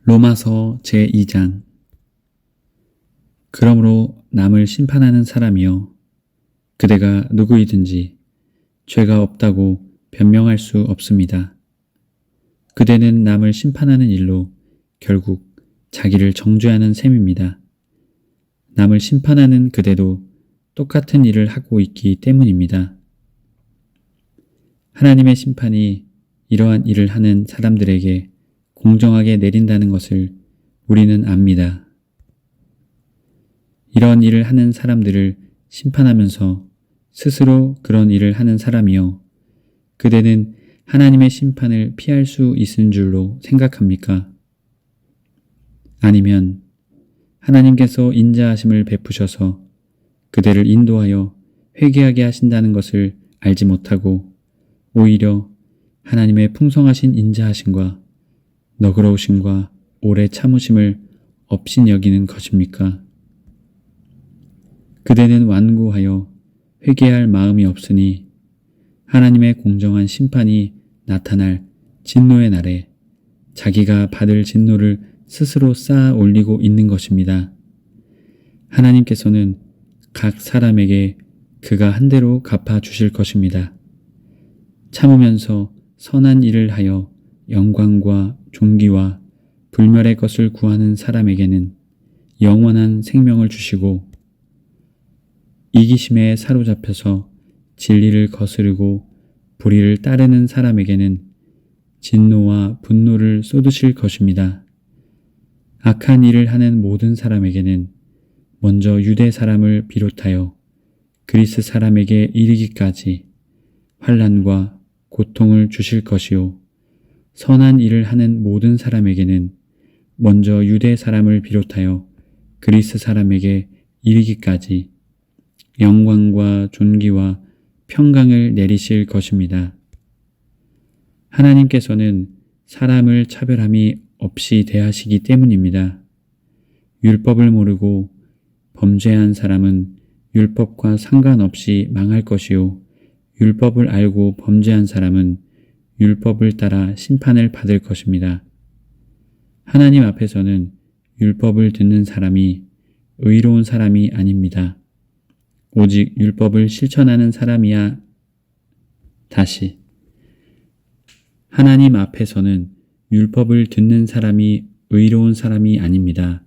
로마서 제2장. 그러므로 남을 심판하는 사람이여, 그대가 누구이든지 죄가 없다고 변명할 수 없습니다. 그대는 남을 심판하는 일로 결국 자기를 정죄하는 셈입니다. 남을 심판하는 그대도 똑같은 일을 하고 있기 때문입니다. 하나님의 심판이 이러한 일을 하는 사람들에게 공정하게 내린다는 것을 우리는 압니다. 이런 일을 하는 사람들을 심판하면서 스스로 그런 일을 하는 사람이여, 그대는 하나님의 심판을 피할 수 있은 줄로 생각합니까? 아니면 하나님께서 인자하심을 베푸셔서 그대를 인도하여 회개하게 하신다는 것을 알지 못하고 오히려 하나님의 풍성하신 인자하심과 너그러우심과 오래 참으심을 업신여기는 것입니까? 그대는 완고하여 회개할 마음이 없으니 하나님의 공정한 심판이 나타날 진노의 날에 자기가 받을 진노를 스스로 쌓아 올리고 있는 것입니다. 하나님께서는 각 사람에게 그가 한 대로 갚아 주실 것입니다. 참으면서 선한 일을 하여 영광과 존귀와 불멸의 것을 구하는 사람에게는 영원한 생명을 주시고, 이기심에 사로잡혀서 진리를 거스르고 불의를 따르는 사람에게는 진노와 분노를 쏟으실 것입니다. 악한 일을 하는 모든 사람에게는 먼저 유대 사람을 비롯하여 그리스 사람에게 이르기까지 환난과 고통을 주실 것이요, 선한 일을 하는 모든 사람에게는 먼저 유대 사람을 비롯하여 그리스 사람에게 이르기까지 영광과 존귀와 평강을 내리실 것입니다. 하나님께서는 사람을 차별함이 없이 대하시기 때문입니다. 율법을 모르고 범죄한 사람은 율법과 상관없이 망할 것이요, 율법을 알고 범죄한 사람은 율법을 따라 심판을 받을 것입니다. 하나님 앞에서는 율법을 듣는 사람이 의로운 사람이 아닙니다. 오직 율법을 실천하는 사람이야. 다시, 하나님 앞에서는 율법을 듣는 사람이 의로운 사람이 아닙니다.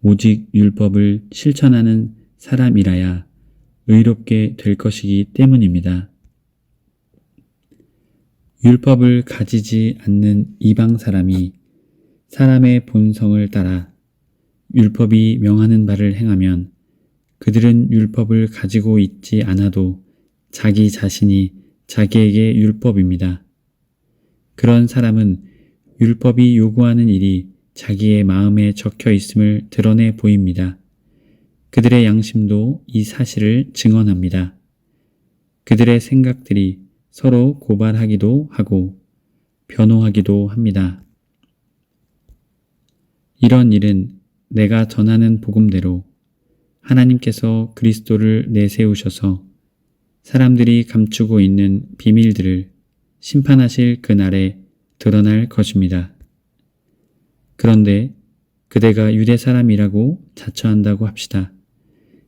오직 율법을 실천하는 사람이라야 의롭게 될 것이기 때문입니다. 율법을 가지지 않는 이방 사람이 사람의 본성을 따라 율법이 명하는 바를 행하면 그들은 율법을 가지고 있지 않아도 자기 자신이 자기에게 율법입니다. 그런 사람은 율법이 요구하는 일이 자기의 마음에 적혀 있음을 드러내 보입니다. 그들의 양심도 이 사실을 증언합니다. 그들의 생각들이 서로 고발하기도 하고 변호하기도 합니다. 이런 일은 내가 전하는 복음대로 하나님께서 그리스도를 내세우셔서 사람들이 감추고 있는 비밀들을 심판하실 그날에 드러날 것입니다. 그런데 그대가 유대 사람이라고 자처한다고 합시다.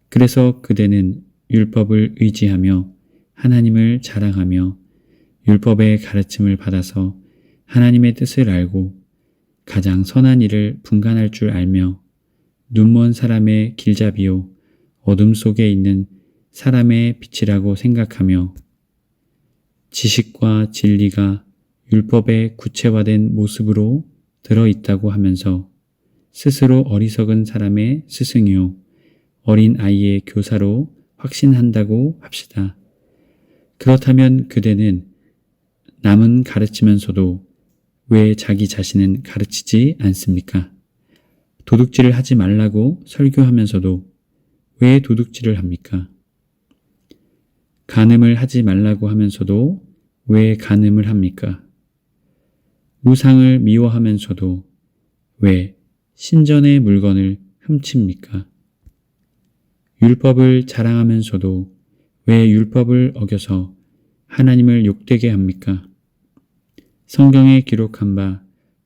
그래서 그대는 율법을 의지하며 하나님을 자랑하며 율법의 가르침을 받아서 하나님의 뜻을 알고 가장 선한 일을 분간할 줄 알며 눈먼 사람의 길잡이요 어둠 속에 있는 사람의 빛이라고 생각하며 지식과 진리가 율법의 구체화된 모습으로 들어있다고 하면서 스스로 어리석은 사람의 스승이요 어린 아이의 교사로 확신한다고 합시다. 그렇다면 그대는 남은 가르치면서도 왜 자기 자신은 가르치지 않습니까? 도둑질을 하지 말라고 설교하면서도 왜 도둑질을 합니까? 간음을 하지 말라고 하면서도 왜 간음을 합니까? 우상을 미워하면서도 왜 신전의 물건을 훔칩니까? 율법을 자랑하면서도 왜 율법을 어겨서 하나님을 욕되게 합니까? 성경에 기록한 바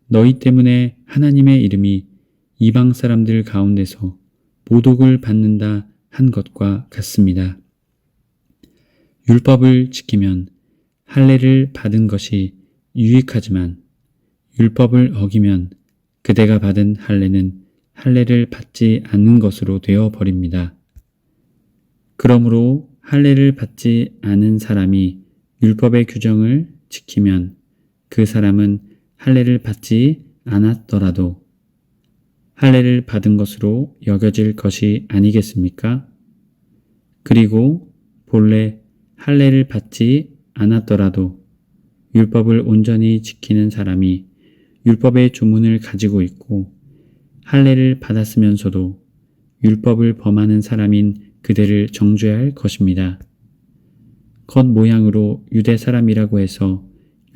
너희 때문에 하나님의 이름이 이방 사람들 가운데서 모독을 받는다 한 것과 같습니다. 율법을 지키면 할례를 받은 것이 유익하지만 율법을 어기면 그대가 받은 할례는 할례를 받지 않는 것으로 되어 버립니다. 그러므로 할례를 받지 않은 사람이 율법의 규정을 지키면 그 사람은 할례를 받지 않았더라도 할례를 받은 것으로 여겨질 것이 아니겠습니까? 그리고 본래 할례를 받지 않았더라도 율법을 온전히 지키는 사람이 율법의 조문을 가지고 있고 할례를 받았으면서도 율법을 범하는 사람인 그대를 정죄해야 할 것입니다. 겉모양으로 유대 사람이라고 해서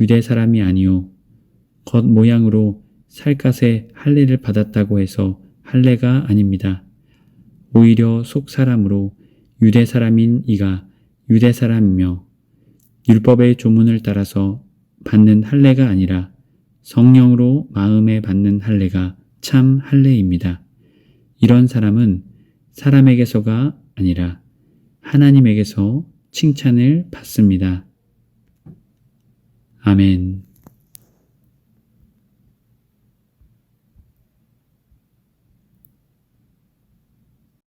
유대 사람이 아니요 겉모양으로 살갗에 할례를 받았다고 해서 할례가 아닙니다. 오히려 속 사람으로 유대 사람인 이가 유대 사람이며 율법의 조문을 따라서 받는 할례가 아니라 성령으로 마음에 받는 할례가 참 할례입니다. 이런 사람은 사람에게서가 아니라 하나님에게서 칭찬을 받습니다. 아멘.